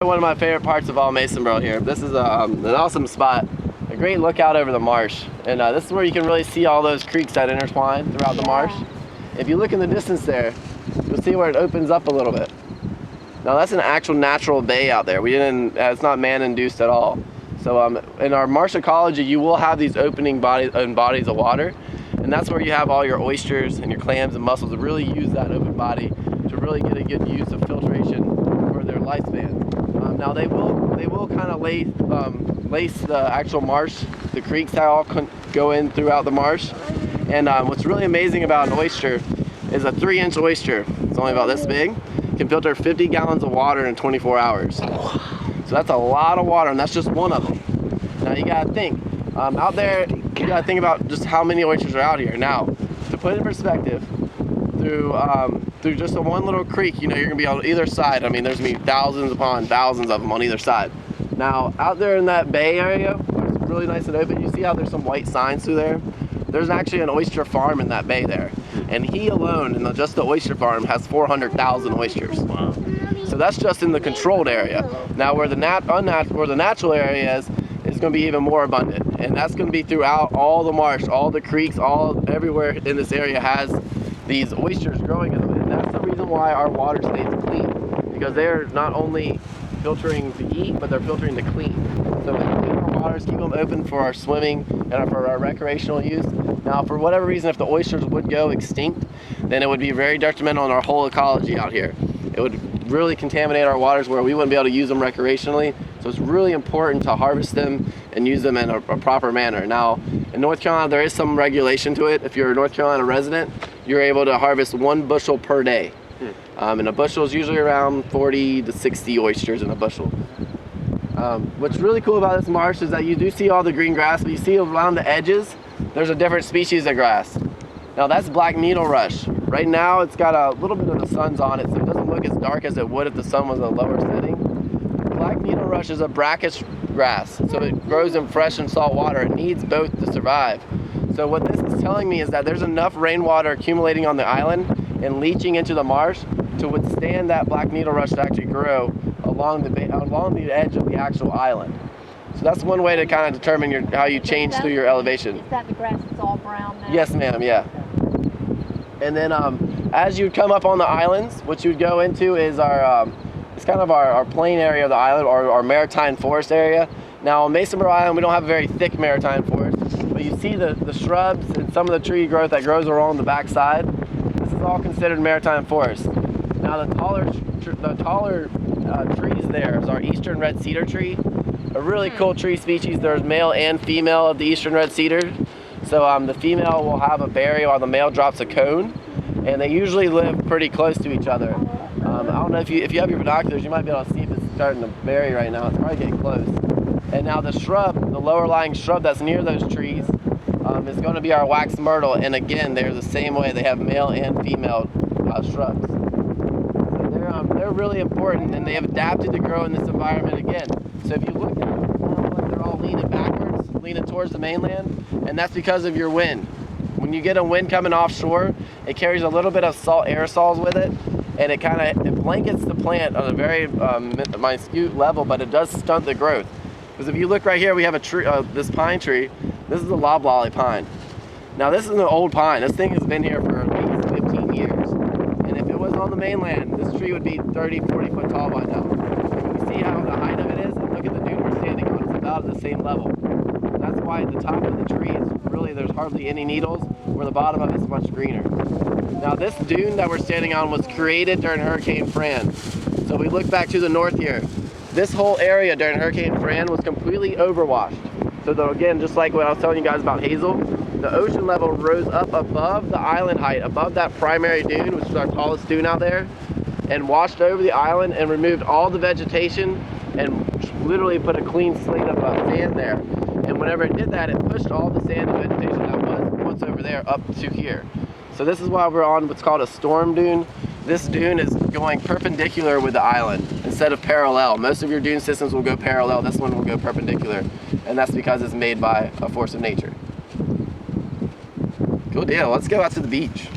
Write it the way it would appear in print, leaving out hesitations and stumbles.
One of my favorite parts of all Masonboro here. This is an awesome spot, a great lookout over the marsh, and this is where you can really see all those creeks that intertwine throughout the marsh. If you look in the distance there, you'll see where it opens up a little bit. Now that's an actual natural bay out there. It's not man-induced at all. So in our marsh ecology, you will have these opening bodies of water, and that's where you have all your oysters and your clams and mussels to really use that open body to really get a good use of filtration for their lifespan. Now they will kind of lace the actual marsh, the creeks that all go in throughout the marsh. And what's really amazing about an oyster is a 3-inch oyster, it's only about this big, can filter 50 gallons of water in 24 hours. So that's a lot of water, and that's just one of them. Now you gotta think, out there, you gotta think about just how many oysters are out here. Now, to put it in perspective, through just a one little creek, you know, you're gonna be on either side. I mean, there's gonna be thousands upon thousands of them on either side. Now, out there in that bay area, where it's really nice and open, you see how there's some white signs through there? There's actually an oyster farm in that bay there. And he alone, in just the oyster farm, has 400,000 oysters. Wow. So that's just in the controlled area. Now, where the natural area is going to be even more abundant. And that's going to be throughout all the marsh, all the creeks, everywhere in this area has these oysters growing in them. And that's the reason why our water stays clean, because they're not only filtering to eat, but they're filtering to clean. So we clean our waters, keep them open for our swimming and for our recreational use. Now, for whatever reason, if the oysters would go extinct, then it would be very detrimental on our whole ecology out here. It would really contaminate our waters where we wouldn't be able to use them recreationally. So it's really important to harvest them and use them in a proper manner. Now, in North Carolina, there is some regulation to it. If you're a North Carolina resident, you're able to harvest 1 bushel per day. And a bushel is usually around 40 to 60 oysters in a bushel. What's really cool about this marsh is that you do see all the green grass, but you see around the edges, there's a different species of grass. Now that's black needle rush. Right now it's got a little bit of the sun's on it, so it doesn't look as dark as it would if the sun was a lower setting. Black needle rush is a brackish grass, so it grows in fresh and salt water. It needs both to survive. So what this is telling me is that there's enough rainwater accumulating on the island and leaching into the marsh to withstand that black needle rush to actually grow along the edge of the actual island. So that's one way to kind of determine how you change through your elevation. Is that the grass that's all brown now? Yes, ma'am, yeah. And then as you come up on the islands, what you would go into is it's kind of our plain area of the island, or our maritime forest area. Now on Masonboro Island, we don't have a very thick maritime forest, but you see the shrubs and some of the tree growth that grows along the backside. This is all considered maritime forest. Now the taller trees there is our eastern red cedar tree. A really cool tree species. There's male and female of the eastern red cedar. So the female will have a berry while the male drops a cone, and they usually live pretty close to each other. I don't know if you have your binoculars, you might be able to see if it's starting to berry right now. It's probably getting close. And now the shrub, the lower lying shrub that's near those trees, is going to be our wax myrtle. And again, they're the same way. They have male and female shrubs. So they're really important, and they have adapted to grow in this environment again. So if you look at them, they're all leaning backwards, leaning towards the mainland, and that's because of your wind. When you get a wind coming offshore, it carries a little bit of salt aerosols with it, and it blankets the plant on a very minute level, but it does stunt the growth. Because if you look right here, we have a tree, this pine tree. This is a loblolly pine. Now this is an old pine. This thing has been here for at least 15 years. And if it was on the mainland, this tree would be 30, 40 foot tall by now. You see how the height of it is? And look at the dune we're standing on. It's about at the same level. That's why at the top of the tree, there's hardly any needles, where the bottom of it is much greener. Now this dune that we're standing on was created during Hurricane Fran. So we look back to the north here. This whole area during Hurricane Fran was completely overwashed. So again, just like what I was telling you guys about Hazel, the ocean level rose up above the island height, above that primary dune, which is our tallest dune out there, and washed over the island and removed all the vegetation and literally put a clean slate of sand there. And whenever it did that, it pushed all the sand and vegetation that was once over there up to here. So this is why we're on what's called a storm dune. This dune is going perpendicular with the island instead of parallel. Most of your dune systems will go parallel. This one will go perpendicular. And that's because it's made by a force of nature. Cool deal. Let's go out to the beach.